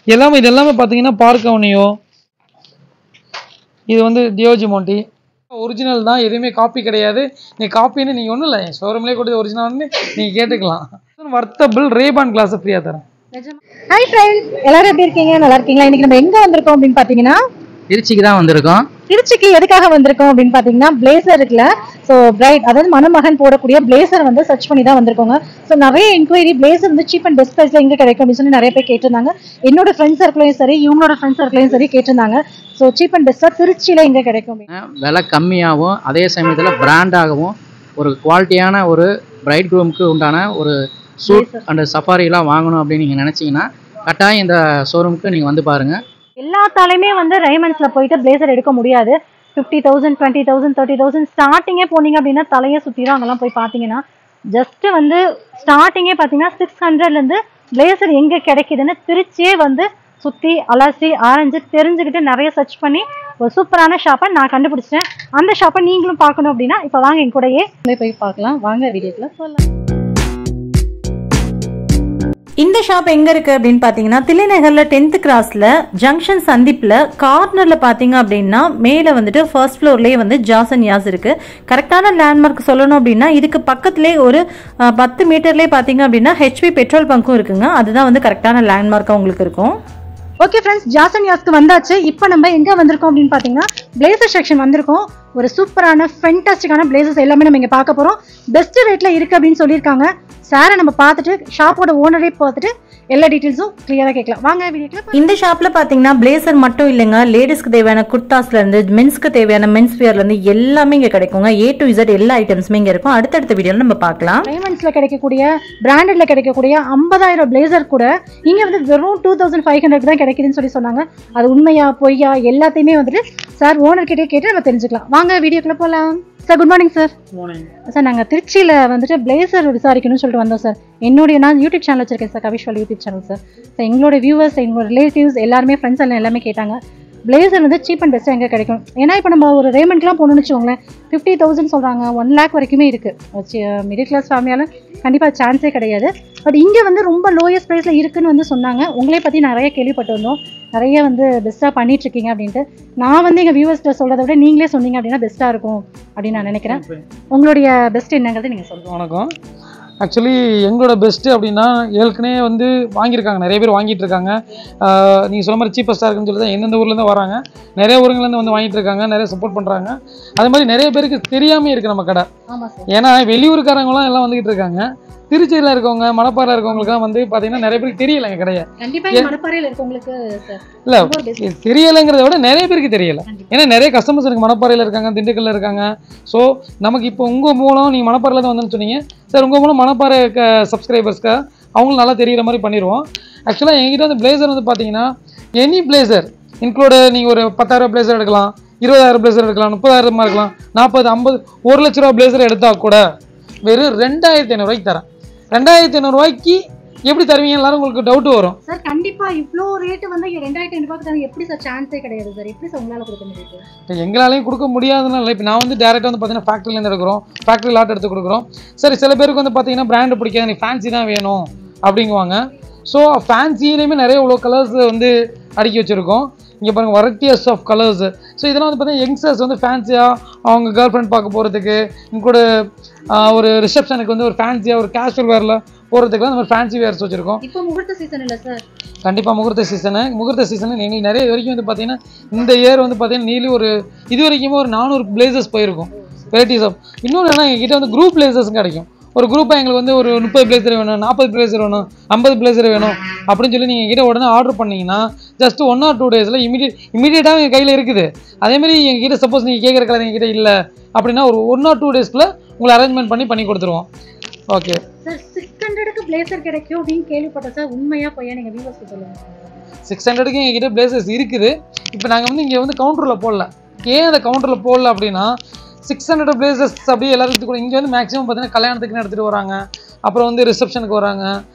எல்லாமே இது எல்லாமே பார்த்தீங்கன்னா பார்க் அவனியோ, இது வந்து டியோஜி மோண்டி ஒரிஜினல் தான், எதுவுமே காப்பி கிடையாது. நீங்கள் காப்பின்னு நீங்கள் ஒன்றும் இல்லை, என் ஷோரூம்லேயே கூட ஒரிஜினல் வந்து நீங்கள் கேட்டுக்கலாம். வர்த்தபிள் ரேபான் கிளாஸ் ஃப்ரீயாக தரேன். ஹாய் ஃப்ரெண்ட்ஸ், எல்லாரும் எப்படி இருக்கீங்க? நல்லா இருக்கீங்களா? இன்னைக்கு நம்ம எங்கே வந்திருக்கோம் அப்படின்னு பார்த்தீங்கன்னா திருச்சிக்கு தான் வந்திருக்கோம். திருச்சிக்கு எதுக்காக வந்திருக்கோம் அப்படின்னு பார்த்தீங்கன்னா பிளேசர் இருக்குல்ல, ஸோ பிரைட் அதாவது மணமகன் போடக்கூடிய பிளேசர் வந்து சர்ச் பண்ணி தான் வந்திருக்கோங்க. ஸோ நிறைய என்கொயரி பிளேசர் வந்து சீப் அண்ட் பெஸ்ட் ப்ரைஸில் எங்கே கிடைக்கும் அப்படின்னு சொல்லி நிறைய பேர் கேட்டிருந்தாங்க. என்னோட ஃப்ரெண்ட்ஸ் சர்க்கிளையும் சரி, இவங்களோட ஃப்ரெண்ட்ஸ் சர்க்கிளையும் சரி கேட்டிருந்தாங்க. ஸோ சீப் அண்ட் பெஸ்ட்டாக திருச்சியில் எங்கே கிடைக்கும்? விலை கம்மியாகவும் அதே சமயத்தில் பிராண்டாகவும் ஒரு குவாலிட்டியான ஒரு பிரைட் க்ரூமுக்கு உண்டான ஒரு சூட் அண்ட் சஃபாரிலாம் வாங்கணும் அப்படின்னு நீங்கள் நினச்சிங்கன்னா கட்டாயம் இந்த ஷோரூமுக்கு நீங்கள் வந்து பாருங்கள். எல்லாத்தாலையுமே வந்து ரைமண்ட்ஸில் போயிட்டு பிளேசர் எடுக்க முடியாது. 50,000, 20,000, 30,000 ஸ்டார்டிங்கே போனீங்க அப்படின்னா தலையை சுற்றிடும். அங்கெல்லாம் போய் பார்த்தீங்கன்னா ஜஸ்ட்டு வந்து ஸ்டார்டிங்கே பார்த்தீங்கன்னா 600லேருந்து பிளேசர் எங்கே கிடைக்குதுன்னு திருச்சியே வந்து சுற்றி அலசி ஆரஞ்சு தெரிஞ்சுக்கிட்டு நிறைய சர்ச் பண்ணி ஒரு சூப்பரான ஷாப்பை நான் கண்டுபிடிச்சிட்டேன். அந்த ஷாப்பை நீங்களும் பார்க்கணும் அப்படின்னா இப்போ வாங்க என் கூடயே போய் பார்க்கலாம். வாங்க வீடியோக்குள்ள போகலாம். இந்த ஷாப் எங்க இருக்கு அப்படின்னு பாத்தீங்கன்னா தில்லைநகர்ல 10th கிராஸ்ல ஜங்ஷன் சந்திப்ல கார்னர்ல பாத்தீங்க அப்படின்னா மேல வந்துட்டு ஃபர்ஸ்ட் ஃப்ளோர்லயே வந்து ஜாசன் யாஸ் இருக்கு. கரெக்டான லேண்ட்மார்க் சொல்லணும் அப்படின்னா இதுக்கு பக்கத்துலேயே ஒரு 10 மீட்டர்லயே பாத்தீங்க அப்படின்னா ஹெச்பி பெட்ரோல் பங்கும் இருக்குங்க. அதுதான் வந்து கரெக்டான லேண்ட்மார்க்கா உங்களுக்கு இருக்கும். ஓகே ஃப்ரெண்ட்ஸ், ஜாசன் யாஸ்க்கு வந்தாச்சு. இப்போ நம்ம எங்கே வந்திருக்கோம் அப்படின்னு பார்த்தீங்கன்னா பிளேசர் செக்ஷன் வந்திருக்கோம். ஒரு சூப்பரான ஃபென்டாஸ்டிக்கான பிளேசர்ஸ் எல்லாமே நம்ம இங்கே பார்க்க போகிறோம். பெஸ்ட் ரேட்டில் இருக்குது அப்படின்னு சொல்லியிருக்காங்க. சாரை நம்ம பார்த்துட்டு ஷாப்போட ஓனரே பார்த்துட்டு எல்லா டீட்டெயில்ஸும் கிளியராக கேட்கலாம். வாங்க வீடியோக்குள்ள. இந்த ஷாப்பில் பார்த்தீங்கன்னா பிளேசர் மட்டும் இல்லைங்க, லேடிஸ்க்கு தேவையான குர்தாஸ்லேருந்து மென்ஸ்க்கு தேவையான மென்ஸ் வியர்லேருந்து எல்லாமே இங்கே கிடைக்குங்க. A to Z எல்லா ஐட்டம்ஸுமே இங்கே இருக்கும். அடுத்தடுத்த வீடியோவில் நம்ம பார்க்கலாம். டைமண்ட்ஸில் கிடைக்கக்கூடிய பிராண்டட்ல கிடைக்கக்கூடிய 50,000 பிளேசர் கூட இங்கே வந்து வெறும் 2,500 தான் கிடைக்குதுன்னு சொல்லி சொன்னாங்க. அது உண்மையா பொய்யா எல்லாத்தையுமே வந்துட்டு சார் ஓனர்கிட்டே கேட்டு நம்ம தெரிஞ்சுக்கலாம். வாங்க வீடியோக்குள்ள போகலாம். Sir good morning sir. Sir நாங்கள் திருச்சியில் வந்துட்டு பிளேசர் விசாரிக்கணும்னு சொல்லிட்டு வந்தோம் சார். நான் யூடியூப் சேனல் வச்சிருக்கேன் சார், கவிஷ்வால் யூடியூப் சேனல் சார். ஸோ எங்களோட வியூவர்ஸ், எங்களோட ரிலேட்டிவ்ஸ் எல்லாருமே ஃப்ரெண்ட்ஸ் எல்லாம் எல்லாமே கேட்டாங்க பிளேசர் வந்து சீப் அண்ட் பெஸ்ட்டாக எங்கே கிடைக்கும். ஏன்னா இப்போ நம்ம ஒரு ரேமண்ட்லாம் போகணும்னு வச்சுக்கோங்களேன், 50,000 சொல்கிறாங்க, 1 lakh வரைக்குமே இருக்குது. மிடில் கிளாஸ் ஃபேமிலியால் கண்டிப்பாக சான்ஸே கிடையாது. பட் இங்கே வந்து ரொம்ப லோயஸ்ட் ப்ரைஸில் இருக்குதுன்னு வந்து சொன்னாங்க. உங்களே பற்றி நிறைய கேள்விப்பட்டு வந்தோம், நிறைய வந்து பெஸ்ட்டாக பண்ணிகிட்ருக்கீங்க அப்படின்ட்டு. நான் வந்து எங்கள் வியூவர்ஸ்ட்டை சொல்கிறத விட நீங்களே சொன்னீங்க அப்படின்னா பெஸ்ட்டாக இருக்கும் அப்படின்னு நான் நினைக்கிறேன். உங்களுடைய பெஸ்ட் என்னங்கிறது நீங்கள் சொல்லுங்கள். வணக்கம். ஆக்சுவலி எங்களோட பெஸ்ட்டு அப்படின்னா ஏற்கனவே வந்து வாங்கியிருக்காங்க, நிறைய பேர் வாங்கிட்டு இருக்காங்க. நீங்கள் சொல்ல மாதிரி சீப்பஸ்ட்டாக இருக்குன்னு சொல்லி தான் எந்தெந்த ஊர்லேருந்து வராங்க, நிறைய ஊருங்கள்லேருந்து வந்து வாங்கிட்டு இருக்காங்க, நிறைய சப்போர்ட் பண்ணுறாங்க. அது மாதிரி நிறைய பேருக்கு தெரியாமல் இருக்குது நம்ம கடை. ஏன்னா வெளியூருக்காரங்களாம் எல்லாம் வந்துகிட்டு இருக்காங்க. திருச்சியில் இருக்கவங்க, மணப்பாறையில் இருக்கவங்களுக்குலாம் வந்து பார்த்தீங்கன்னா நிறைய பேருக்கு தெரியல எங்கள் கடையை. இல்லை தெரியலைங்கிறத விட நிறைய பேருக்கு தெரியல. ஏன்னா நிறைய கஸ்டமர்ஸ் எனக்கு மணப்பாறையில் இருக்காங்க, திண்டுக்கல்ல இருக்காங்க. ஸோ நமக்கு இப்போ உங்கள் மூலம் நீங்கள் மணப்பாறையில் தான் வந்தேன்னு சொன்னீங்க சார், உங்கள் மூலம் மணப்பாறை சப்ஸ்கிரைபர்ஸ்க்கு அவங்களுக்கு நல்லா தெரிகிற மாதிரி பண்ணிடுவோம். ஆக்சுவலாக என்கிட்ட வந்து பிளேசர் வந்து பார்த்தீங்கன்னா எனி பிளேசர் இன்க்ளூடு நீங்கள் ஒரு 10,000 பிளேசர் எடுக்கலாம், 20,000 பிளேசர் எடுக்கலாம், 30,000 இருக்கலாம், 40, 50, 1 லட்ச ரூபா பிளேசர் எடுத்தால் கூட வெறும் 2,500 ரூபாய்க்கு தரேன். 2,500 ரூபாய்க்கு எப்படி தருவீங்க எல்லாரும் உங்களுக்கு டவுட் வரும் சார். கண்டிப்பா இவ்ளோ ரேட் வந்து 2,500 ரூபாய்க்கு தரீங்க, எப்படி சார்? சான்ஸே கிடையாது சார். எப்படி சார் உங்களால கொடுக்க முடியும்? எங்களாலையும் கொடுக்க முடியாதுனால இப்போ நான் வந்து டேரெக்டாக வந்து பார்த்தீங்கன்னா ஃபேக்ட்ரிலேருந்து எடுக்கிறோம், ஃபேக்ட்ரி லாட் எடுத்து கொடுக்குறோம். சரி, சில பேருக்கு வந்து பார்த்தீங்கன்னா பிராண்டு பிடிக்காது, நீ ஃபேன்சி தான் வேணும் அப்படிங்குவாங்க. ஸோ ஃபேன்சியிலையுமே நிறைய இவ்வளோ கலர்ஸ் வந்து அடுக்கி வச்சுருக்கோம். இங்கே பாருங்கள், வெரைட்டிஸ் ஆஃப் கலர்ஸு. ஸோ இதெல்லாம் வந்து பார்த்தீங்கன்னா யங்ஸ்டர்ஸ் வந்து ஃபேன்சியாக அவங்க கேர்ள் ஃப்ரெண்ட் பார்க்க போகிறதுக்கு, இங்கூட ஒரு ரிசப்ஷனுக்கு வந்து ஒரு ஃபேன்சியாக ஒரு கேஷுவல் வேரில் போகிறதுக்குலாம் இந்த மாதிரி ஃபேன்சி வேர்ஸ் வச்சுருக்கோம். இப்போ முகூர்த்த சீசன் இல்லை சார்? கண்டிப்பாக முகூர்த்த சீசனு எங்களுக்கு நிறைய வரைக்கும் வந்து பார்த்தீங்கன்னா இந்த இயர் வந்து பார்த்தீங்கன்னா நீலி ஒரு இது வரைக்குமே ஒரு 400 பிளேசஸ் போயிருக்கும் வெரைட்டிஸ் ஆஃப். இன்னொன்று என்ன, எங்ககிட்ட வந்து குரூப் பிளேசஸும் கிடைக்கும். ஒரு குரூப்பாக எங்களுக்கு வந்து ஒரு 30 பிளேசர் வேணும், 40 பிளேசர் வேணும், 50 பிளேசர் வேணும் அப்படின்னு சொல்லி நீங்கள் எங்ககிட்ட உடனே ஆர்டர் பண்ணிங்கன்னா ஜஸ்ட் 1 or 2 days இமீடியட்டாக எங்கள் கையில் இருக்குது. அதேமாதிரி எங்ககிட்ட சப்போஸ் நீங்கள் கேட்குற கலர் எங்ககிட்ட இல்லை அப்படின்னா ஒரு 1 or 2 daysக்குள்ளே உங்களை அரேஞ்ச்மெண்ட் பண்ணி கொடுத்துருவோம். ஓகே சார், 600க்கு பிளேசர் கிடைக்கும் அப்படின்னு கேள்விப்பட்டேன் சார். உண்மையா பொய்யா நீங்கள் வியூவர்ஸ்க்கு சொல்லுங்கள். 600க்கு எங்ககிட்ட பிளேசஸ் இருக்குது. இப்போ நாங்கள் வந்து இங்கே வந்து கவுண்டரில் போடல. ஏன் அந்த கவுண்டரில் போடல அப்படின்னா 600 பிளேசஸ் அப்படியே எல்லாரும் கூட இங்கே வந்து மேக்ஸிமம் பார்த்தீங்கன்னா கல்யாணத்துக்குன்னு எடுத்துகிட்டு வராங்க, அப்புறம் வந்து ரிசப்ஷனுக்கு வராங்க,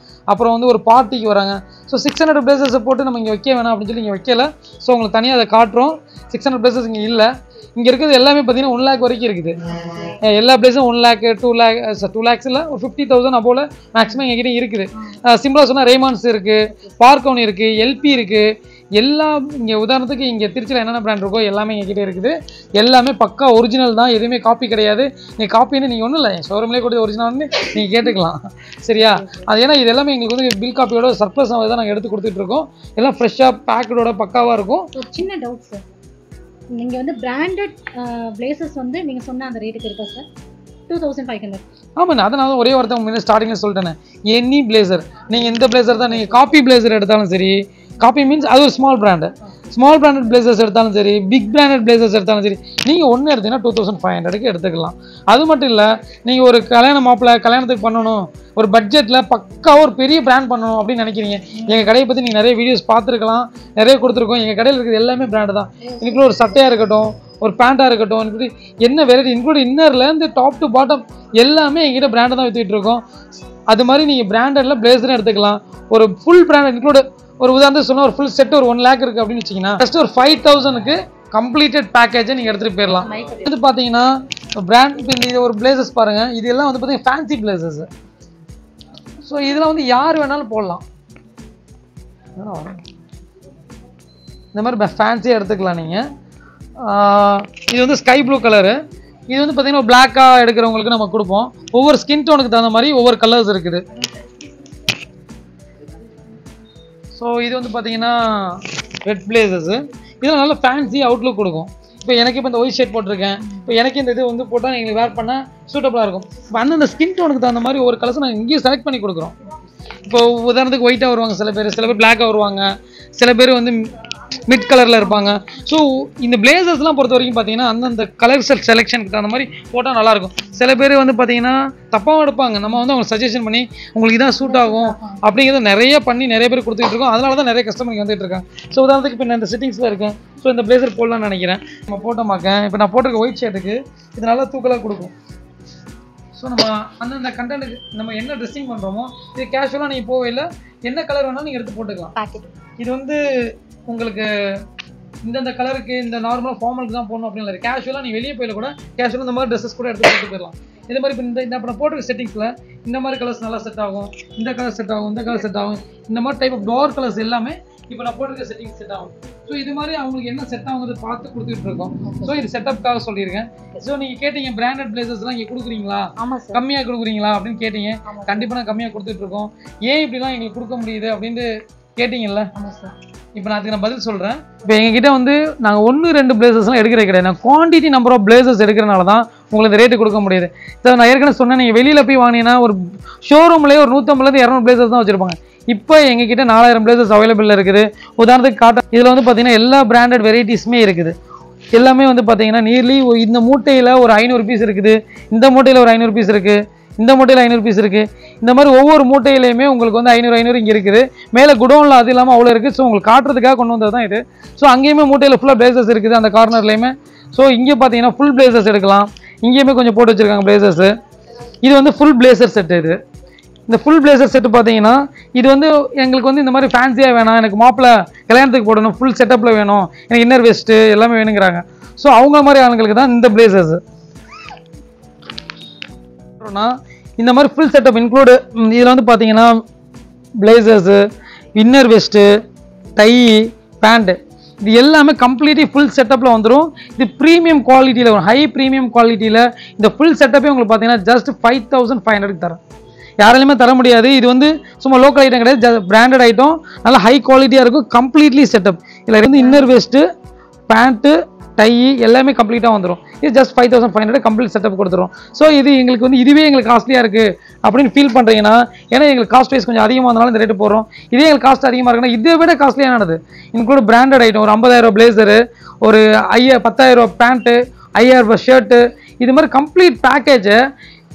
அப்புறம் வந்து ஒரு பார்ட்டிக்கு வராங்க. ஸோ 600 பிளேசஸை போட்டு நம்ம இங்கே வைக்க வேணாம் அப்படின்னு சொல்லி இங்கே வைக்கல. ஸோ உங்களுக்கு தனியாக அதை காட்டுறோம். 600 பிளேசஸ் இங்கே இல்லை. இங்கே இருக்கிறது எல்லாமே பார்த்தீங்கன்னா 1 lakh வரைக்கும் இருக்குது. எல்லா பிளேஸும் 1 lakh 2 lakhs இல்லை, ஒரு 50,000 அப்போல மேக்ஸிமம் எங்ககிட்ட இருக்குது. சிம்பிளாக சொன்னால் ரேமான்ஸ் இருக்குது, பார்க்கவுன் இருக்குது, எல்பி இருக்குது. எல்லாம் இங்கே உதாரணத்துக்கு இங்கே திருச்சியில் என்னென்ன பிராண்ட் இருக்கோ எல்லாமே எங்ககிட்ட இருக்குது. எல்லாமே பக்கா ஒரிஜினல் தான், எதுவுமே காப்பி கிடையாது. நீங்கள் காப்பின்னு நீங்கள் ஒன்றும் இல்லை, ஷோரூம்லேயே கொடுத்து ஒரிஜினல்னு நீங்கள் கேட்டுக்கலாம். சரியா? அது ஏன்னா இது எல்லாமே எங்களுக்கு வந்து பில் காப்பியோட சர்ப்ளஸ் தான் நாங்கள் எடுத்து கொடுத்துட்ருக்கோம். எல்லாம் ஃப்ரெஷ்ஷாக பேக்கடோட பக்காவாக இருக்கும். ஒரு சின்ன டவுட் சார், நீங்கள் வந்து பிராண்டட் பிளேசஸ் வந்து நீங்கள் சொன்ன அந்த ரேட்டுக்கு இருக்கா சார்? 2500. ஆமாண்ணா, அதை நான் ஒரே வார்த்தை முன்னாடி ஸ்டார்டிங்கில் சொல்லிட்டேனே, எனி பிளேசர் நீங்கள் எந்த பிளேசர் தான் நீங்கள் காப்பி பிளேசர் எடுத்தாலும் சரி, காப்பி மீன்ஸ் அது ஒரு ஸ்மால் பிராண்டட் பிளேசர்ஸ் எடுத்தாலும் சரி, பிக் பிராண்டட் பிளேசர்ஸ் எடுத்தாலும் சரி, நீங்கள் ஒன்று எடுத்தீங்கன்னா 2500க்கு எடுத்துக்கலாம். அது மட்டும் இல்லை, நீங்கள் ஒரு கல்யாணத்துக்கு பண்ணணும், ஒரு பட்ஜெட்டில் பக்காவாக ஒரு பெரிய பிராண்ட் பண்ணணும் அப்படின்னு நினைக்கிறீங்க, எங்கள் கடையை பற்றி நீங்கள் நிறைய வீடியோஸ் பார்த்துருக்கலாம், நிறைய கொடுத்துருக்கோம். எங்கள் கடையில் இருக்கிறது எல்லாமே பிராண்டு தான். இன்க்ளூட் ஒரு சட்டையாக இருக்கட்டும், ஒரு பேண்ட்டாக இருக்கட்டும், இன்க்ளூட் என்ன வெரைட்டி, இன்க்ளூட் இன்னர்லேருந்து டாப் டு பாட்டம் எல்லாமே எங்கிட்ட பிராண்டை தான் விற்றுட்டு இருக்கோம். அது மாதிரி நீங்கள் பிராண்டடில் பிளேசரும் எடுத்துக்கலாம். ஒரு ஃபுல் பிராண்ட் இன்க்ளூட், ஒரு உதாரணத்துக்கு சொன்னால் ஒரு ஃபுல் செட் ஒரு 1 lakh இருக்குது அப்படின்னு வச்சிங்கன்னா ஜஸ்ட் ஒரு 5,000க்கு கம்ப்ளீட்டட் பேக்கேஜை நீங்கள் எடுத்துகிட்டு போயிடலாம். இது பார்த்தீங்கன்னா பிராண்ட், இது ஒரு பிளேசஸ் பாருங்கள், இது எல்லாம் வந்து பார்த்தீங்கன்னா ஃபேன்சி பிளேசஸ். ஸோ இதில் வந்து யார் வேணாலும் போடலாம். இந்த மாதிரி ஃபேன்சியாக எடுத்துக்கலாம் நீங்கள். இது வந்து ஸ்கை ப்ளூ கலரு. இது வந்து பார்த்தீங்கன்னா பிளாக்காக எடுக்கிறவங்களுக்கு நம்ம கொடுப்போம். ஒவ்வொரு ஸ்கின் டோனுக்கு தகுந்த மாதிரி ஒவ்வொரு கலர்ஸ் இருக்குது. ஸோ இது வந்து பார்த்தீங்கன்னா ரெட் பிளேசஸ்ஸு. இதெல்லாம் நல்லா ஃபேன்சி அவுட்லுக் கொடுக்கும். இப்போ எனக்கு இப்போ இந்த ஒயிட் ஷர்ட் போட்டிருக்கேன், இப்போ எனக்கு இந்த இது வந்து போட்டால் எங்களுக்கு வேர் பண்ணால் சூட்டபுளாக இருக்கும். இப்போ அந்தந்த ஸ்கின் டோனுக்கு தகுந்த மாதிரி ஒவ்வொரு கலர்ஸும் நாங்கள் இங்கேயும் செலக்ட் பண்ணி கொடுக்குறோம். இப்போ உதாரணத்துக்கு ஒயிட்டாக வருவாங்க சில பேர் பிளாக்காக வருவாங்க, சில பேர் வந்து மிட் கலரில் இருப்பாங்க. ஸோ இந்த பிளேசர்ஸ்லாம் பொறுத்த வரைக்கும் பார்த்தீங்கன்னா அந்தந்த கலர் செலெக்ஷனுக்கு தகுந்த மாதிரி போட்டால் நல்லாயிருக்கும். சில பேர் வந்து பார்த்தீங்கன்னா தப்பாகவும் எடுப்பாங்க. நம்ம வந்து அவங்களுக்கு சஜஷன் பண்ணி உங்களுக்கு இதான் சூட் ஆகும் அப்படிங்கிறத நிறைய பண்ணி நிறைய பேர் கொடுத்துட்டு இருக்கோம். அதனால தான் நிறைய கஸ்டமர் வந்துட்டு இருக்காங்க. ஸோ உதாரணத்துக்கு இப்போ நான் இந்த செட்டிங்ஸில் இருக்கேன். ஸோ இந்த பிளேசர் போடலாம்னு நினைக்கிறேன். நம்ம போட்டோமாக்கேன். இப்போ நான் போட்டிருக்க ஒயிட் ஷர்ட்டுக்கு இது நல்லா தூக்கலாக கொடுக்கும். ஸோ நம்ம அந்தந்த கண்டென்ட்டுக்கு நம்ம என்ன ட்ரெஸ்ஸிங் பண்ணுறோமோ இது கேஷுவலாக நீங்கள் போவே இல்லை, என்ன கலர் வேணாலும் நீங்கள் எடுத்து போட்டுக்கலாம். இது வந்து உங்களுக்கு இந்தந்த கலருக்கு இந்த நார்மலாக ஃபார்மலுக்கு தான் போடணும் அப்படின்னு இல்லை. கேஷுவலாக நீங்கள் வெளியே போயில கூட கேஷுவலாக இந்த மாதிரி ட்ரெஸ்ஸஸ் கூட எடுத்து போட்டு போயிடலாம். இது மாதிரி இப்போ இந்த இப்போ நான் போட்டிருக்க செட்டிங்ஸில் இந்த மாதிரி கலர்ஸ் நல்லா செட் ஆகும், இந்த கலர் செட் ஆகும், இந்த கலர் செட் ஆகும். இந்த மாதிரி டைப் ஆஃப் டார்க் கலர்ஸ் எல்லாமே இப்போ நான் போட்டிருக்க செட்டிங்ஸ் செட் ஆகும். ஸோ இது மாதிரி அவங்களுக்கு என்ன செட் ஆகுங்கிறது பார்த்து கொடுத்துட்டு இருக்கோம். ஸோ இது செட்டப்காக சொல்லியிருக்கேன். ஸோ நீங்கள் கேட்டீங்க பிராண்டட் பிளேசஸ்லாம் இங்கே கொடுக்குறீங்களா, கம்மியாக கொடுக்குறீங்களா அப்படின்னு கேட்டீங்க. கண்டிப்பாக நான் கம்மியாக கொடுத்துட்ருக்கோம். ஏன் இப்படிலாம் எங்களுக்கு கொடுக்க முடியுது அப்படின்ட்டு கேட்டிங்கல்ல. இப்போ நான் அதுக்கு நான் பதில் சொல்கிறேன். இப்போ எங்ககிட்ட வந்து நாங்கள் 1-2 பிளேசஸ்லாம் எடுக்கிறது கிடையாது. நான் குவான்டிட்டி நம்பர் ஆஃப் பிளேசஸ் எடுக்கிறனால தான் உங்களுக்கு ரேட்டு கொடுக்க முடியுது. சார் நான் ஏற்கனவே சொன்னேன், நீங்கள் வெளியில் போய் வாங்கினீங்கன்னா ஒரு ஷோரூம்லேயே ஒரு 150-200 பிளேசஸ் தான் வச்சுருப்பாங்க. இப்போ எங்ககிட்ட 4000 பிளேசஸ் அவைலபிள் இருக்குது. உதாரணத்துக்கு காட்டன் இதில் வந்து பார்த்தீங்கன்னா எல்லா பிராண்டட் வெரைட்டிஸுமே இருக்குது. எல்லாமே வந்து பார்த்தீங்கன்னா நியர்லி இந்த மூட்டையில் ஒரு 500 பீஸ் இருக்குது, இந்த மூட்டையில் ஒரு 500 பீஸ் இருக்குது, இந்த மூட்டையில் 500 பீஸ் இருக்குது. இந்த மாதிரி ஒவ்வொரு மூட்டையிலையுமே உங்களுக்கு வந்து 500 இங்கே இருக்குது. மேலே குடோனில் அது இல்லாமல் அவ்வளோ இருக்குது. ஸோ உங்களுக்கு காட்டுறதுக்காக கொண்டு வந்தது தான் இது. ஸோ அங்கேயுமே மூட்டையில் ஃபுல்லாக பிளேசஸ் இருக்குது அந்த கார்னர்லேயுமே. ஸோ இங்கே பார்த்தீங்கன்னா ஃபுல் பிளேசஸ் எடுக்கலாம். இங்கேயுமே கொஞ்சம் போட்டு வச்சுருக்காங்க பிளேசஸ்ஸு. இது வந்து ஃபுல் பிளேசர் செட்டு. இது இந்த ஃபுல் பிளேசர் செட்டு பார்த்தீங்கன்னா இது வந்து எங்களுக்கு வந்து இந்த மாதிரி ஃபேன்சியாக வேணாம், எனக்கு மாப்பிள்ளை கல்யாணத்துக்கு போடணும், ஃபுல் செட்டப்பில் வேணும், எனக்கு இன்னர் வெஸ்ட்டு எல்லாமே வேணுங்கிறாங்க. ஸோ அவங்க மாதிரி ஆளுங்களுக்கு தான் இந்த பிளேசர்ஸு. இந்த மாதிரி ஃபுல் செட்டப் இன்க்ளூடு இதில் வந்து பார்த்தீங்கன்னா பிளேசர்ஸு, இன்னர் வெஸ்ட்டு, டை, பேண்ட்டு இது எல்லாமே கம்ப்ளீட்லி ஃபுல் செட்டப்பில் வந்துடும். இது ப்ரீமியம் குவாலிட்டியில் வரும், ஹை ப்ரீமியம் குவாலிட்டியில். இந்த ஃபுல் செட்டப்பே உங்களுக்கு பார்த்தீங்கன்னா ஜஸ்ட் 5500 தரேன். யாராலையுமே தர முடியாது. இது வந்து சும்மா லோக்கல் ஐட்டம் கிடையாது, பிராண்டட் ஐட்டம், நல்லா ஹை குவாலிட்டியாக இருக்கும். Completely setup. இதில் வந்து இன்னர் வெஸ்ட்டு, பேண்ட்டு, டை எல்லாமே கம்ப்ளீட்டாக வந்துடும். இது ஜஸ்ட் 5500 கம்ப்ளீட் செட்டப் கொடுத்துரும். ஸோ இது எங்களுக்கு வந்து இதுவே எங்களுக்கு காஸ்ட்லியாக இருக்குது அப்படின்னு ஃபீல் பண்ணுறீங்கன்னா, ஏன்னா எங்களுக்கு காஸ்ட் வைஸ் கொஞ்சம் அதிகமாக இருந்தாலும் இந்த ரேட்டு போடுறோம். இதே எங்களுக்கு காஸ்ட் அதிகமாக இருக்குன்னா இதை விட காஸ்ட்லியானது இன்க்ளூட் பிராண்டட் ஐட்டம் ஒரு 50000 பிளேசரு, ஒரு 10,000 பேண்ட்டு, 5000 ஷர்ட்டு, இது மாதிரி கம்ப்ளீட் பேக்கேஜை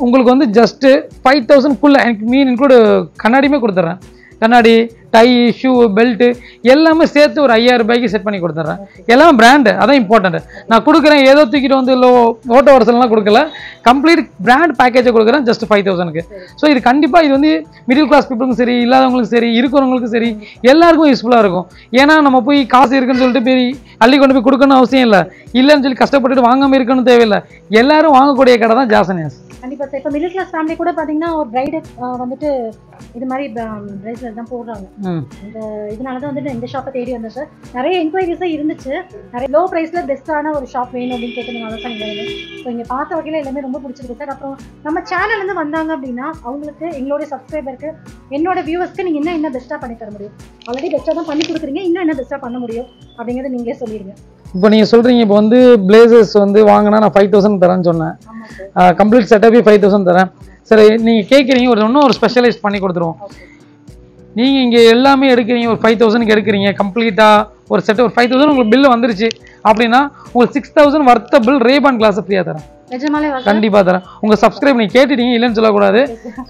உங்களுக்கு வந்து ஜஸ்ட்டு 5000 எனக்கு மீன் இன்க்ளூடு கண்ணாடியுமே கொடுத்துட்றேன். கண்ணாடி, டை ஷூ பெல்ட்டு எல்லாமே சேர்த்து ஒரு 5000 ரூபாய்க்கு செட் பண்ணி கொடுத்துட்றேன். எல்லாமே பிராண்டு, அதான் இம்பார்ட்டன்ட். நான் கொடுக்குறேன் ஏதோ தூக்கிட்டு வந்து இல்லை ஓட்டோ வரசல்லாம் கொடுக்கல, கம்ப்ளீட் பிராண்ட் பேக்கேஜை கொடுக்குறேன் ஜஸ்ட் 5000க்கு. ஸோ இது கண்டிப்பாக இது வந்து மிடில் கிளாஸ் பீப்புளுக்கும் சரி, இல்லாதவங்களுக்கும் சரி, இருக்கிறவங்களுக்கும் சரி, எல்லாருக்கும் யூஸ்ஃபுல்லாக இருக்கும். ஏன்னா நம்ம போய் காசு இருக்குன்னு சொல்லிட்டு போய் அள்ளி கொண்டு போய் கொடுக்கணும் அவசியம் இல்லை, இல்லைன்னு சொல்லி கஷ்டப்பட்டுட்டு வாங்காமல் இருக்கணும் தேவையில்லை. எல்லாரும் வாங்கக்கூடிய கடை தான் ஜாசனியாஸ். கண்டிப்பாக சார். இப்போ மிடில் கிளாஸ் ஃபேமிலி கூட பார்த்தீங்கன்னா ஒரு பிரைடு வந்துட்டு இது மாதிரி பிரைஸ்லெட் தான் போடுறாங்க. இந்த இதனால தான் வந்துட்டு இந்த ஷாப்பை தேடி வந்தேன் சார். நிறைய என்கொயரிஸாக இருந்துச்சு, நிறைய லோ ப்ரைஸில் பெஸ்ட்டான ஒரு ஷாப் வேணும் அப்படின்னு கேட்டதுனால தான் இங்கே வந்து ஸோ இங்கே பார்த்த வகையில் எல்லாமே ரொம்ப பிடிச்சிருக்கு சார். அப்புறம் நம்ம சேனல்லேருந்து வந்தாங்க அப்படின்னா அவங்களுக்கு எங்களுடைய சப்ஸ்கிரைபருக்கு என்னோட வியூவர்ஸ்க்கு நீங்கள் என்ன பெஸ்ட்டாக பண்ணி தர முடியும்? ஆல்ரெடி பெஸ்ட்டாக தான் பண்ணி கொடுக்குறீங்க, இன்னும் என்ன பெஸ்ட்டாக பண்ண முடியும் அப்படிங்கிறத நீங்களே சொல்லிடுங்க. இப்போ நீங்கள் சொல்கிறீங்க, இப்போ வந்து பிளேசர்ஸ் வந்து வாங்கினா நான் 5000 தரேன்னு சொன்னேன், கம்ப்ளீட் செட்டப்பே 5000 தரேன். சரி, நீங்கள் கேட்குறீங்க இன்னும் ஒரு ஸ்பெஷலைஸ் பண்ணி கொடுத்துருவோம். நீங்கள் இங்கே எல்லாமே எடுக்கிறீங்க, ஒரு 5000க்கு எடுக்கிறீங்க கம்ப்ளீட்டாக ஒரு செட், ஒரு 5000 உங்களுக்கு பில்லு வந்துருச்சு அப்படின்னா உங்களுக்கு 6000 வர்த்த பில் ரேபான் கிளாஸை ஃப்ரீயாக தரேன். கண்டிப்பாக தரேன். உங்கள் சப்ஸ்கிரைப் நீங்கள் கேட்டுட்டீங்க, இல்லைன்னு சொல்லக்கூடாது.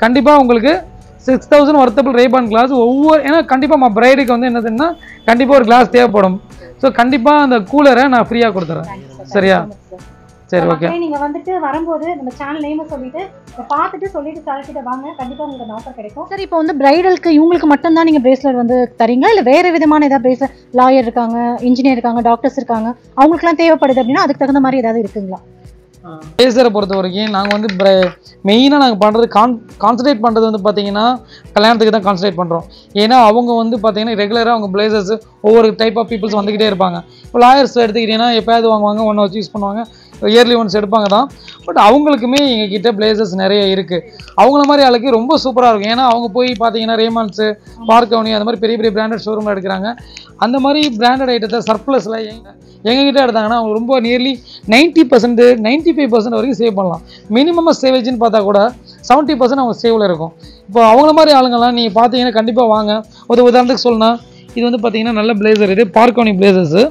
கண்டிப்பாக உங்களுக்கு 6000 வர்த்த பில் ரேபான் கிளாஸ் ஒவ்வொரு, ஏன்னா கண்டிப்பாக பிரைடுக்கு வந்து என்னதுன்னா கண்டிப்பாக ஒரு கிளாஸ் தேவைப்படும். ஸோ கண்டிப்பாக அந்த கூலரை நான் ஃப்ரீயாக கொடுத்துறேன். சரியா? சரி, ஓகே. நீங்க வந்துட்டு வரும்போது நம்ம சேனல் நேம் சொல்லிட்டு பார்த்துட்டு சொல்லிட்டு சார்கிட்ட வாங்க, கண்டிப்பா உங்களுக்கு ஆஃபர் கிடைக்கும். சரி, இப்போ வந்து பிரைடலுக்கு இவங்களுக்கு மட்டும் தான் நீங்க பிரேஸ்லெட் வந்து தரீங்களா, இல்ல வேற விதமான ஏதாவது பிரேஸ்லெட், லாயர் இருக்காங்க, இன்ஜினியர் இருக்காங்க, டாக்டர்ஸ் இருக்காங்க, அவங்களுக்குலாம் தேவைப்படுது அப்படின்னா அதுக்கு தகுந்த மாதிரி ஏதாவது இருக்குங்களா? பிளேசரை பொறுத்த வரைக்கும் நாங்கள் வந்து மெயினாக நாங்கள் பண்ணுறது கான்சன்ட்ரேட் பண்ணுறது வந்து பார்த்தீங்கன்னா கல்யாணத்துக்கு தான் கான்சன்ட்ரேட் பண்ணுறோம். ஏன்னா அவங்க வந்து பார்த்தீங்கன்னா ரெகுலராக அவங்க பிளேசர்ஸ் ஒவ்வொரு டைப் ஆஃப் பீப்புள்ஸ் வந்துக்கிட்டே இருப்பாங்க. இப்போ லாயர்ஸ் எடுத்துக்கிட்டிங்கன்னா எப்போயாவது வாங்குவாங்க, ஒன்றை வச்சு யூஸ் பண்ணுவாங்க, இயர்லி ஒன்ஸ் எடுப்பாங்க தான். பட் அவங்களுக்குமே எங்ககிட்ட பிளேசர்ஸ் நிறைய இருக்குது. அவங்கள மாதிரி ஆளுக்கு ரொம்ப சூப்பராக இருக்கும். ஏன்னா அவங்க போய் பார்த்தீங்கன்னா ரேமான்ஸு, பார்க்கவனி அந்த மாதிரி பெரிய பெரிய பிராண்டட் ஷோரூமில் எடுக்கிறாங்க. அந்த மாதிரி பிராண்டட் ஐட்டத்தை சர்ப்ளஸில் எங்ககிட்ட எடுத்தாங்கன்னா அவங்க ரொம்ப நியர்லி 90% 95% வரைக்கும் சேவ் பண்ணலாம். மினிமமாக சேவேஜ்னு பார்த்தா கூட 70% அவங்க சேவில் இருக்கும். இப்போ அவங்கள மாதிரி ஆளுங்கள்லாம் நீங்கள் பார்த்தீங்கன்னா கண்டிப்பாக வாங்க. ஒரு உதாரணத்துக்கு சொல்லணும், இது வந்து பார்த்தீங்கன்னா நல்ல பிளேசர், இது பார்க்கவனி பிளேசர்ஸு.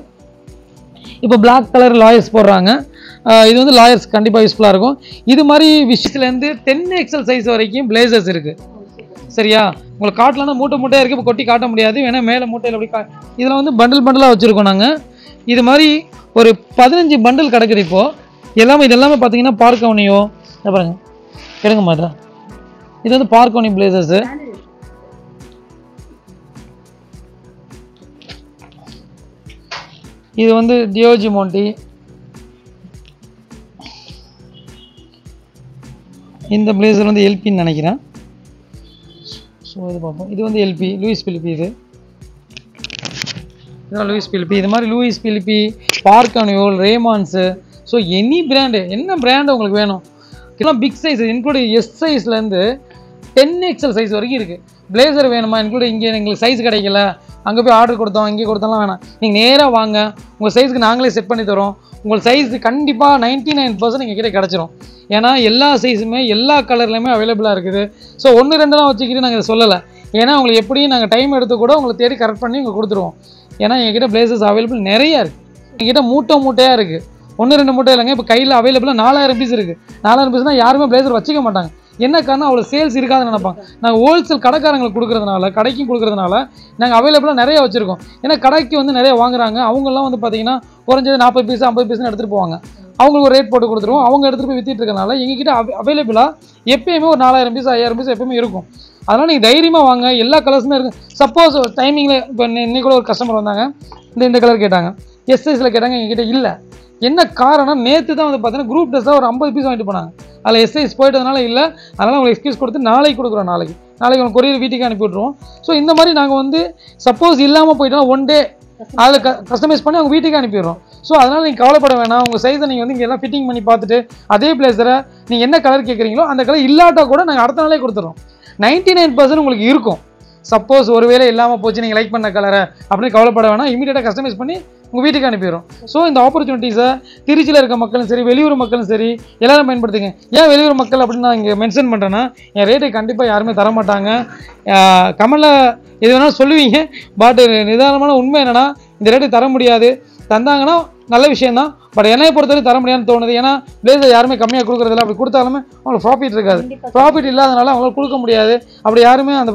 இப்போ பிளாக் கலர் லாயர்ஸ் போடுறாங்க, இது வந்து லாயர்ஸ் கண்டிப்பாக யூஸ்ஃபுல்லாக இருக்கும். இது மாதிரி விஷயத்துலேருந்து 10XL சைஸ் வரைக்கும் பிளேசர்ஸ் இருக்குது. சரியா? உங்களுக்கு காட்டலாம்னா மூட்டை மூட்டையாக இருக்குது, இப்போ கொட்டி காட்ட முடியாது, வேணால் மேலே மூட்டையில் அப்படி இதில் வந்து பண்டலாக வச்சுருக்கோம் நாங்கள். இது மாதிரி ஒரு 15 பண்டில் கிடக்குது இப்போது. இதெல்லாமே பார்த்தீங்கன்னா பார்க்கவனியோ பாருங்க, எடுங்க மாட்டா. இது வந்து பார்க்கவனி பிளேசர்ஸு. இது வந்து டியோஜி மோண்டி. இந்த பிளேசர் வந்து எல்பின்னு நினைக்கிறேன். ஸோ இது பார்ப்போம். இது வந்து எல்பி, லூயிஸ் பிலிப்பி. இதுதான் லூயிஸ் பிலிப்பி. இது மாதிரி லூயிஸ் பிலிப்பி, பார்க்கனியோல், ரேமான்ஸு. ஸோ எனி பிராண்டு, என்ன பிராண்டு உங்களுக்கு வேணும், எல்லாம் பிக் சைஸ் இன்க்ளூடிங் எஸ் சைஸ்லேருந்து 10XL சைஸ் வரைக்கும் இருக்குது. பிளேசர் வேணுமா இன்க்ளூடிங் இங்கே எங்களுக்கு சைஸ் கிடைக்கல, அங்கே போய் ஆர்டர் கொடுத்தோம் இங்கே கொடுத்தோம்லாம் வேணாம். நீங்கள் நேராக வாங்க, உங்கள் சைஸுக்கு நாங்களே செட் பண்ணி தரோம். உங்கள் சைஸ் கண்டிப்பாக 99% எங்கள் கிட்டே கிடச்சிரும். ஏன்னா எல்லா சைஸுமே எல்லா கலர்லையுமே அவைலபிளாக இருக்குது. ஸோ 1-2 வச்சுக்கிட்டு நாங்கள் சொல்லலை. ஏன்னா உங்களுக்கு எப்படியும் நாங்கள் டைம் எடுத்து கூட உங்களை தேடி கரெக்ட் பண்ணி உங்கள் கொடுத்துருவோம். ஏன்னா எங்ககிட்ட பிளேசஸ் அவைலபிள் நிறையா இருக்குது. எங்ககிட்ட மூட்டையாக இருக்குது, 1-2 மூட்டை இல்லைங்க. இப்போ கையில் அவைலபிளாக 4000 பீஸ் இருக்குது. 4000 பீஸ்னால் யாருமே பிளேசர் வச்சுக்க மாட்டாங்க. என்ன காரணம், அவ்வளோ சேல்ஸ் இருக்காதுன்னு நினைப்பாங்க. நாங்கள் ஹோல்சேல் கடைக்காரங்களுக்கு கொடுக்குறதுனால, கடைக்கும் கொடுக்குறதுனால நாங்கள் அவைலபிளாக நிறைய வச்சுருக்கோம். ஏன்னா கடைக்கு வந்து நிறைய வாங்குறாங்க, அவங்கெல்லாம் வந்து பார்த்தீங்கன்னா குறைஞ்சது 40 பீஸ் 50 பீஸ்னு எடுத்துகிட்டு போவாங்க. அவங்களுக்கு ஒரு ரேட் போட்டு கொடுத்துருவோம், அவங்க எடுத்துகிட்டு போய் வித்திட்டு இருக்கனால எங்ககிட்ட அவைலபிளாக எப்பயுமே ஒரு 4000 பீஸ் 5000 பீஸ் எப்பயுமே இருக்கும். அதனால் நீங்கள் தைரியமாக வாங்க, எல்லா கலர்ஸுமே இருக்குது. சப்போஸ் டைமிங்கில் இப்போ இன்னைக்கு கூட ஒரு கஸ்டமர் வந்தாங்க, இந்த கலர் கேட்டாங்க, எஸ் சைஸில் கேட்டாங்க, எங்ககிட்ட இல்லை. என்ன காரணம், நேற்று தான் வந்து பார்த்தீங்கன்னா குரூப் ட்ரெஸ்ஸாக ஒரு 50 பீஸ் வாங்கிட்டு போனாங்க. அதில் எஸ் சைஸ் போயிட்டதுனால இல்லை, அதனால் உங்களுக்கு எக்ஸ்கியூஸ் கொடுத்து நாளைக்கு கொடுக்குறோம். நாளைக்கு உங்களுக்கு கொரியர் வீட்டுக்கு அனுப்பி விட்ருவோம். ஸோ இந்த மாதிரி நாங்கள் வந்து சப்போஸ் இல்லாமல் போயிட்டோம்னா 1 டே அதில் கஸ்டமைஸ் பண்ணி அவங்க வீட்டுக்கு அனுப்பிடுறோம். ஸோ அதனால் நீங்கள் கவலைப்பட வேணாம். உங்கள் சைஸை நீங்கள் வந்து இங்கே எல்லாம் ஃபிட்டிங் பண்ணி பார்த்துட்டு அதே பிளேஸரை நீங்கள் என்ன கலர் கேட்குறீங்களோ அந்த கலர் இல்லாட்டா கூட நாங்கள் அடுத்த நாளே கொடுத்துறோம். 99% உங்களுக்கு இருக்கும். சப்போஸ் ஒருவேளை இல்லாமல் போச்சு நீங்கள் லைக் பண்ண கலரை அப்படின்னு கவலைப்பட வேணாம், இமீடியட்டாக கஸ்டமைஸ் பண்ணி உங்கள் வீட்டுக்கு அனுப்பிடுறோம். ஸோ இந்த ஆப்பர்ச்சுனிட்டிஸை திருச்சியில் இருக்க மக்களும் சரி, வெளியூர் மக்களும் சரி, எல்லாரும் பயன்படுத்துங்க. ஏன் வெளியூர் மக்கள் அப்படின்னு நான் இங்கே மென்ஷன் பண்ணுறேன்னா, என் ரேட்டை கண்டிப்பாக யாருமே தர மாட்டாங்க. கமலில் எது வேணாலும் சொல்லுவீங்க, பட் நிதானமான உண்மை என்னென்னா இந்த ரேட்டு தர முடியாது. தந்தாங்கன்னா நல்ல விஷயந்தான், பட் என்னையை பொறுத்தவரை தர முடியாதுன்னு தோணுது. ஏன்னா பிளேசர் யாருமே கம்மியாக கொடுக்குறதில்ல. அப்படி கொடுத்தாலுமே அவங்களுக்கு ப்ராஃபிட் இருக்காது. ப்ராஃபிட் இல்லாதனால அவங்களால கொடுக்க முடியாது. அப்படி யாருமே அந்த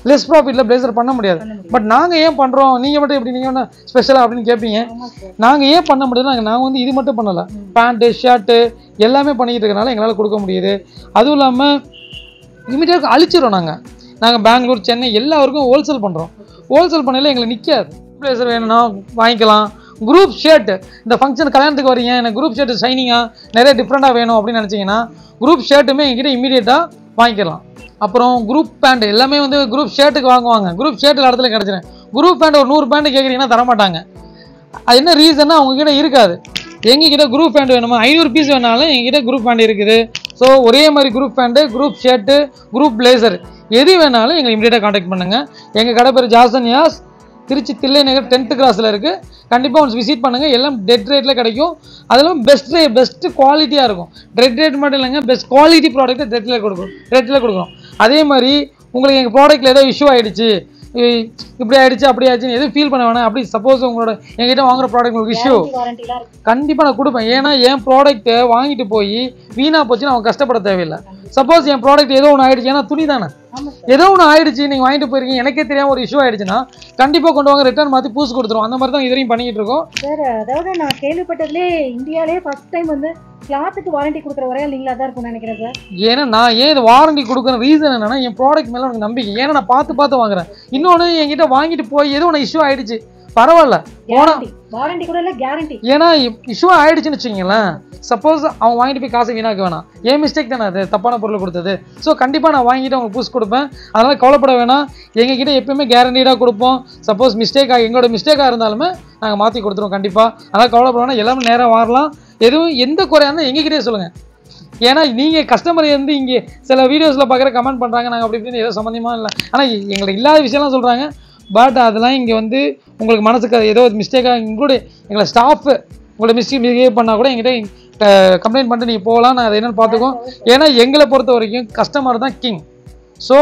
லெஸ் ப்ராஃபிட்டில் பிளேசர் பண்ண முடியாது. பட் நாங்கள் ஏன் பண்ணுறோம், நீங்கள் மட்டும் எப்படி நீங்கள் ஒன்று ஸ்பெஷலாக அப்படின்னு கேட்பீங்க. நாங்கள் ஏன் பண்ண முடியுதுன்னா நாங்கள் வந்து இது மட்டும் பண்ணலை, பேண்ட்டு ஷர்ட்டு எல்லாமே பண்ணிக்கிட்டு இருக்கனால எங்களால் கொடுக்க முடியுது. அதுவும் இல்லாமல் இமீடியட்டாக அழிச்சிடும். நாங்கள் பெங்களூர் சென்னை எல்லாருக்கும் ஹோல்சேல் பண்ணுறோம். ஹோல்சேல் பண்ணையில் எங்களுக்கு நிற்காது. பிளேசர் வேணும்னா வாங்கிக்கலாம். குரூப் ஷர்ட், இந்த ஃபங்க்ஷன் கல்யாணத்துக்கு வரீங்க, எனக்கு குரூப் ஷர்ட் ஷைனிங்காக நிறைய டிஃப்ரெண்ட்டாக வேணும் அப்படின்னு நினச்சிங்கன்னா குரூப் ஷர்ட்டுமே எங்ககிட்ட இமீடியட்டாக வாங்கிக்கலாம். அப்புறம் குரூப் பேண்ட் எல்லாமே வந்து குரூப் ஷர்ட்டுக்கு வாங்குவாங்க. குரூப் ஷர்ட் இடத்துல கிடச்சிடும். குரூப் பேண்ட் ஒரு 100 பேண்ட் கேட்குறீங்கன்னா தரமாட்டாங்க. அது என்ன ரீசன்னா அவங்ககிட்ட இருக்காது. எங்ககிட்ட குரூப் பேண்ட் வேணுமா 500 பீஸ் வேணாலும் எங்ககிட்ட குரூப் பேண்ட் இருக்குது. ஸோ ஒரே மாதிரி group pant, group shirt, group blazer எது வேணாலும் எங்களை இமீடியட்டாக காண்டாக்ட் பண்ணுங்கள். எங்கள் கடை பேர் ஜாசன் யாஸ், திருச்சி தில்லை நகர் 10th கிராஸில் இருக்குது. கண்டிப்பாக ஒன்று விசிட் பண்ணுங்கள். எல்லாம் டெட் ரேட்டில் கிடைக்கும். அதெல்லாம் பெஸ்ட்டு குவாலிட்டியாக இருக்கும். டெட் ரேட் மட்டும் இல்லைங்க, பெஸ்ட் குவாலிட்டி ப்ராடக்ட்டை ரேட்டில் கொடுக்குறோம். அதே மாதிரி உங்களுக்கு எங்கள் ப்ராடக்ட்டில் ஏதோ இஷ்யூ ஆகிடுச்சு, இப்படி ஆகிடுச்சு அப்படி ஆச்சுன்னு எதுவும் ஃபீல் பண்ண வேணாம். அப்படி சப்போஸ் உங்களோட எங்ககிட்ட வாங்குற ப்ராடக்ட் உங்களுக்கு இஷ்யூ கண்டிப்பாக நான் கொடுப்பேன். ஏன்னா என் ப்ராடக்ட்டை வாங்கிட்டு போய் வீணாக போச்சுன்னு அவங்க கஷ்டப்பட தேவையில்லை. சப்போஸ் என் ப்ராடக்ட் ஏதோ ஒன்று ஆகிடுச்சு, ஏன்னா துணி தானே, ஏதோ ஒன்று ஆயிடுச்சு, நீங்கள் வாங்கிட்டு போயிருக்கீங்க, எனக்கே தெரியாமல் ஒரு இஷ்யூ ஆயிடுச்சுன்னா கண்டிப்பாக கொண்டு வாங்க, ரிட்டர்ன் மாற்றி பூசு கொடுத்துருவோம். அந்த மாதிரி தான் இதுவரையும் பண்ணிக்கிட்டு இருக்கோம். சார் அதாவது நான் கேள்விப்பட்டதுலேயே இந்தியாவிலே ஃபர்ஸ்ட் டைம் வந்து கிளாத்துக்கு வாரண்டி கொடுக்குற ஒரே நீங்களாக தான் இருக்கும்னு நினைக்கிறேன் சார். ஏன்னா நான் ஏன் இது வாரண்டி கொடுக்குற ரீசன் என்னன்னா என் ப்ராடக்ட் மேலே எனக்கு நம்பிக்கை. ஏன்னா நான் பார்த்து வாங்குறேன். இன்னொன்று என்கிட்ட வாங்கிட்டு போய் ஏதோ ஒன்று இஷ்யூ ஆயிடுச்சு பரவாயில்ல, வாரண்டி கூட இல்லை கேரண்டி. ஏன்னா இஷ்யூ ஆயிடுச்சுன்னு வச்சுக்கீங்களேன், சப்போஸ் அவன் வாங்கிட்டு போய் காசை வீணாக்க வேணாம். ஏன் மிஸ்டேக் தானே அது, தப்பான பொருள் கொடுத்தது. ஸோ கண்டிப்பாக நான் வாங்கிட்டு அவங்க பூஸ் கொடுப்பேன். அதனால் கவலைப்பட வேணாம். எங்ககிட்ட எப்பயுமே கேரண்டீடாக கொடுப்போம். சப்போஸ் எங்களோட மிஸ்டேக்காக இருந்தாலுமே நாங்கள் மாற்றி கொடுத்துருவோம் கண்டிப்பாக. அதனால் கவலைப்பட வேணாம். எல்லாமே நேராக வரலாம். எதுவும் எந்த குறையாக இருந்தால் எங்ககிட்டே சொல்லுங்கள். ஏன்னா நீங்கள் கஸ்டமர் வந்து இங்கே சில வீடியோஸில் பார்க்குற கமெண்ட் பண்ணுறாங்க, நாங்கள் அப்படி இப்படின்னு ஏதோ சம்மந்தமாக இல்லை, ஆனால் எங்களுக்கு இல்லாத விஷயம்லாம் சொல்கிறாங்க. பட் அதெல்லாம் இங்கே வந்து உங்களுக்கு மனசுக்கு ஏதோ மிஸ்டேக்காக இன்க்ளூட் எங்களை ஸ்டாஃபு உங்களோட மிஸ்டேக் பிஹேவ் பண்ணால் கூட எங்கிட்ட கம்ப்ளைண்ட் பண்ணிட்டு நீங்கள் போகலாம். நான் அதை என்னென்னு பார்த்துக்கோம். ஏன்னா எங்களை பொறுத்த வரைக்கும் கஸ்டமர் தான் கிங். ஸோ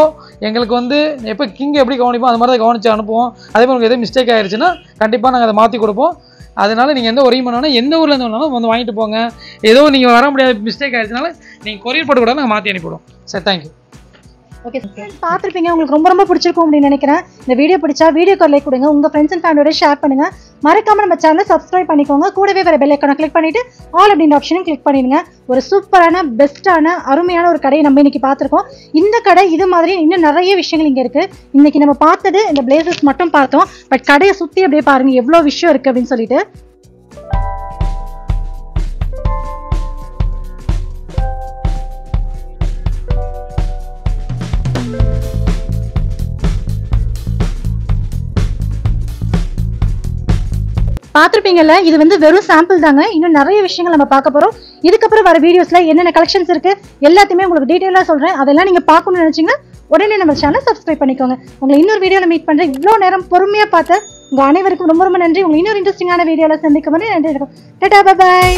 எங்களுக்கு வந்து எப்போ கிங் எப்படி கவனிப்போம் அது மாதிரி தான் கவனித்து அனுப்புவோம். அதே மாதிரி உங்களுக்கு எதுவும் மிஸ்டேக் ஆயிடுச்சுன்னா கண்டிப்பாக நாங்கள் அதை மாற்றி கொடுப்போம். அதனால் நீங்கள் எந்த ஒரே பண்ணாலும் எந்த ஊரில் இருந்தாலும் வந்து வாங்கிட்டு போங்க. ஏதோ நீங்கள் வர முடியாத மிஸ்டேக் ஆயிடுச்சுனால நீங்கள் கொரியர் போட்டு கூட நாங்கள் மாற்றி அனுப்பிவிடுவோம். சரி, தேங்க்யூ. ஓகே சார், பார்த்துருப்பீங்க. உங்களுக்கு ரொம்ப பிடிச்சிருக்கும் அப்படின்னு நினைக்கிறேன். இந்த வீடியோ பிடிச்சா வீடியோக்கு லைக் கொடுங்க, உங்கள் ஃப்ரெண்ட்ஸ் அண்ட் ஃபேமிலியோட ஷேர் பண்ணுங்க. மறக்காம நம்ம சேனலை சப்ஸ்கிரைப் பண்ணிக்கோங்க. கூடவே வர பெல் ஐக்கானை கிளிக் பண்ணிட்டு ஆல் அப்படின்ற ஆப்ஷனும் கிளிக் பண்ணிடுங்க. ஒரு சூப்பரான பெஸ்ட்டான அருமையான ஒரு கடையை நம்ம இன்னைக்கு பார்த்துருக்கோம். இந்த கடை இது மாதிரி இன்னும் நிறைய விஷயங்கள் இங்கே இருக்கு. இன்னைக்கு நம்ம பார்த்தது இந்த பிளேசஸ் மட்டும் பார்த்தோம். பட் கடையை சுற்றி அப்படியே பாருங்க எவ்வளோ விஷயம் இருக்கு அப்படின்னு சொல்லிட்டு. பார்த்துருப்பீங்கல்ல, இது வந்து வெறும் சாம்பிள் தாங்க. இன்னும் நிறைய விஷயங்கள் நம்ம பார்க்க போறோம். இதுக்கப்புறம் வர வீடியோஸ்ல என்னென்ன கலெக்ஷன்ஸ் இருக்கு எல்லாத்தையுமே உங்களுக்கு டீட்டெயிலாக சொல்றேன். அதெல்லாம் நீங்க பார்க்கணும்னு நினைச்சீங்க உடனே நம்ம சேனலை சப்ஸ்கிரைப் பண்ணிக்கோங்க. உங்களை இன்னொரு வீடியோவில் மீட் பண்றேன். இவ்வளோ நேரம் பொறுமையா பார்த்த உங்க அனைவருக்கும் ரொம்ப நன்றி. உங்களை இன்னொரு இன்ட்ரெஸ்டிங்கான வீடியோவில் சந்திக்கும் போது நன்றி. Tata, bye bye.